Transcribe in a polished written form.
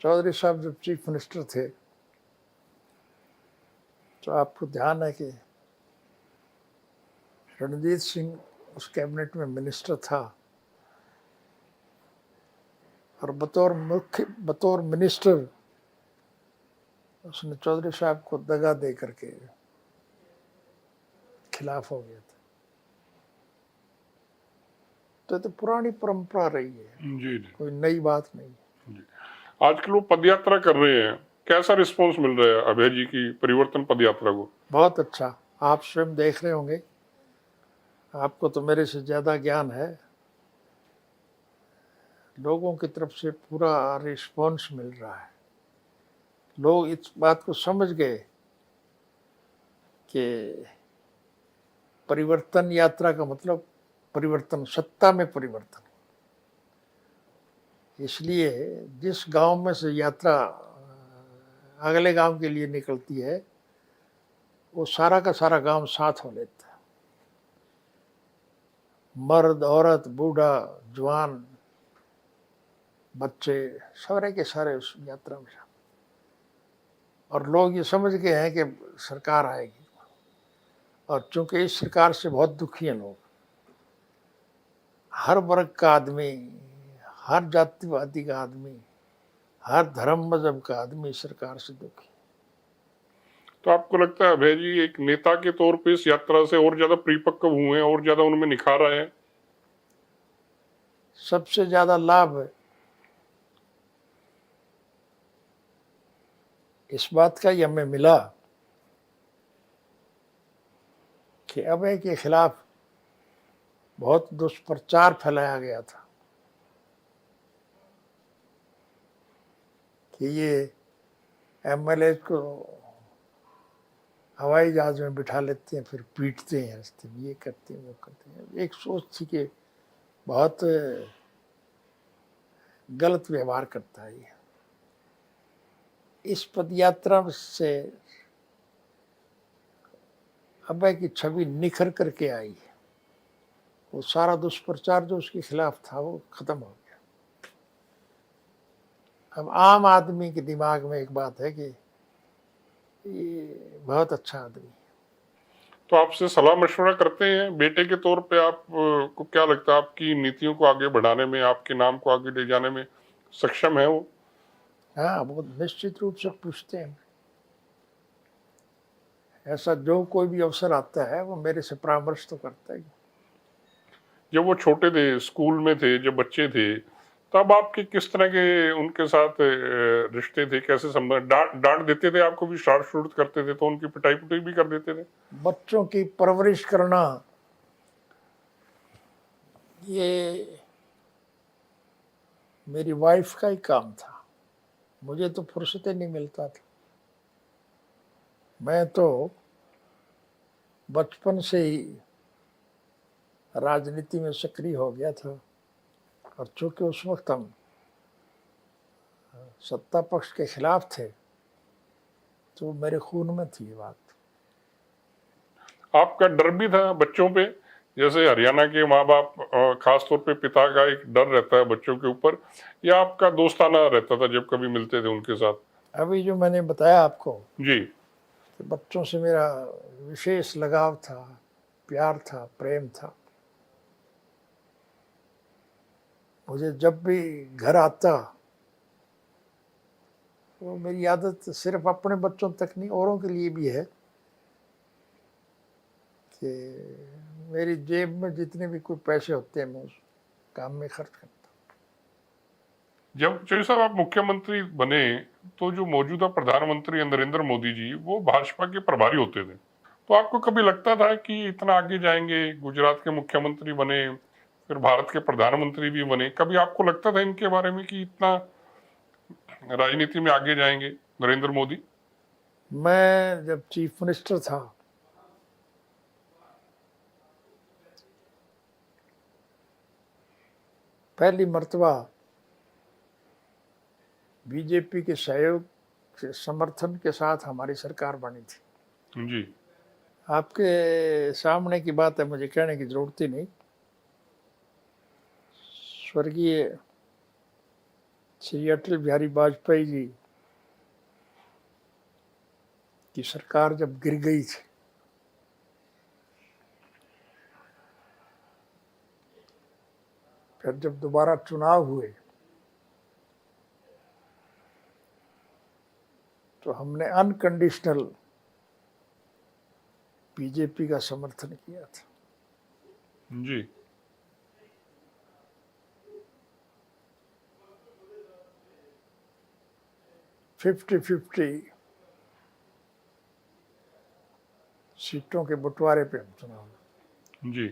चौधरी साहब जब chief minister थे तो आपको ध्यान है कि रणजीत सिंह उस कैबिनेट में मिनिस्टर था और बतौर मिनिस्टर उसने चौधरी साहब को दगा दे करके खिलाफ हो गया था। तो पुरानी परंपरा रही है, जी कोई नई बात नहीं। जी। आजकल वो पदयात्रा कर रहे हैं, कैसा रिस्पांस मिल रहा है अभय जी की परिवर्तन पदयात्रा को? बहुत अच्छा, आप स्वयं देख रहे होंगे, आपको तो मेरे से ज़्यादा ज्ञान है। लोगों की तरफ से पूरा रिस्पांस मिल रहा है। लोग इस बात को समझ गए कि परिवर्तन यात्रा का मतलब परिवर्तन, सत्ता में परिवर्तन। इसलिए जिस गांव में से यात्रा अगले गांव के लिए निकलती है वो सारा का सारा गांव साथ हो लेता है। मर्द, औरत, बूढ़ा, जवान, बच्चे, सारे के सारे उस यात्रा में। और लोग ये समझ गए हैं कि सरकार आएगी, और चूंकि इस सरकार से बहुत दुखी हैं लोग, हर वर्ग का आदमी, हर जातिवादी का आदमी, हर धर्म मजहब का आदमी सरकार से दुखी। तो आपको लगता है अभय जी एक नेता के तौर पे इस यात्रा से और ज्यादा परिपक्व हुए हैं, और ज्यादा उनमें निखार आए हैं? सबसे ज्यादा लाभ इस बात का ही हमें मिला कि अभय के खिलाफ बहुत दुष्प्रचार फैलाया गया था कि ये एमएलए को हवाई जहाज में बिठा लेते हैं, फिर पीटते हैं रास्ते में, ये करते हैं वो करते हैं। एक सोच थी कि बहुत गलत व्यवहार करता है ये। इस पदयात्रा से अभय की छवि निखर करके आई है। वो सारा दुष्प्रचार जो उसके खिलाफ था वो खत्म हो गया। अब आम आदमी के दिमाग में एक बात है कि ये बहुत अच्छा आदमी है। तो आपसे सलाह मशवरा करते हैं बेटे के तौर पे, आप को क्या लगता है आपकी नीतियों को आगे बढ़ाने में, आपके नाम को आगे ले जाने में सक्षम है वो? हाँ, वो निश्चित रूप से पूछते हैं। ऐसा जो कोई भी अवसर आता है वो मेरे से परामर्श तो करता है। जब वो छोटे थे, स्कूल में थे, जब बच्चे थे, तब आपके किस तरह के उनके साथ रिश्ते थे, कैसे संबंध? डांट डांट देते थे आपको भी, शार्ट शूट करते थे तो उनकी पिटाई पुटाई भी कर देते थे? बच्चों की परवरिश करना ये मेरी वाइफ का ही काम था, मुझे तो फुर्सत ही नहीं मिलता था। मैं तो बचपन से ही राजनीति में सक्रिय हो गया था, और चूंकि उस वक्त हम सत्ता पक्ष के खिलाफ थे तो मेरे खून में थी ये बात। आपका डर भी था बच्चों पे? जैसे हरियाणा के माँ बाप, खास तौर पे पिता का एक डर रहता है बच्चों के ऊपर, या आपका दोस्ताना रहता था जब कभी मिलते थे उनके साथ? अभी जो मैंने बताया आपको जी कि बच्चों से मेरा विशेष लगाव था, प्यार था, प्रेम था। मुझे जब भी घर आता तो मेरी आदत सिर्फ अपने बच्चों तक नहीं, औरों के लिए भी है कि मेरी जेब में जितने भी कोई पैसे होते हैं मैं उस काम में खर्च करता। जब चौधरी साहब आप मुख्यमंत्री बने तो जो मौजूदा प्रधानमंत्री नरेंद्र मोदी जी वो भाजपा के प्रभारी होते थे, तो आपको कभी लगता था कि इतना आगे जाएंगे? गुजरात के मुख्यमंत्री बने, फिर भारत के प्रधानमंत्री भी बने, कभी आपको लगता था इनके बारे में कि इतना राजनीति में आगे जाएंगे नरेंद्र मोदी? मैं जब चीफ मिनिस्टर था पहली मर्तबा बीजेपी के सहयोग से, समर्थन के साथ हमारी सरकार बनी थी। जी आपके सामने की बात है, मुझे कहने की जरूरत ही नहीं। स्वर्गीय श्री अटल बिहारी वाजपेयी जी की सरकार जब गिर गई थी, फिर जब दोबारा चुनाव हुए तो हमने अनकंडीशनल बीजेपी का समर्थन किया था। जी। फिफ्टी 50 सीटों के बंटवारे पे हम चुनाव। जी।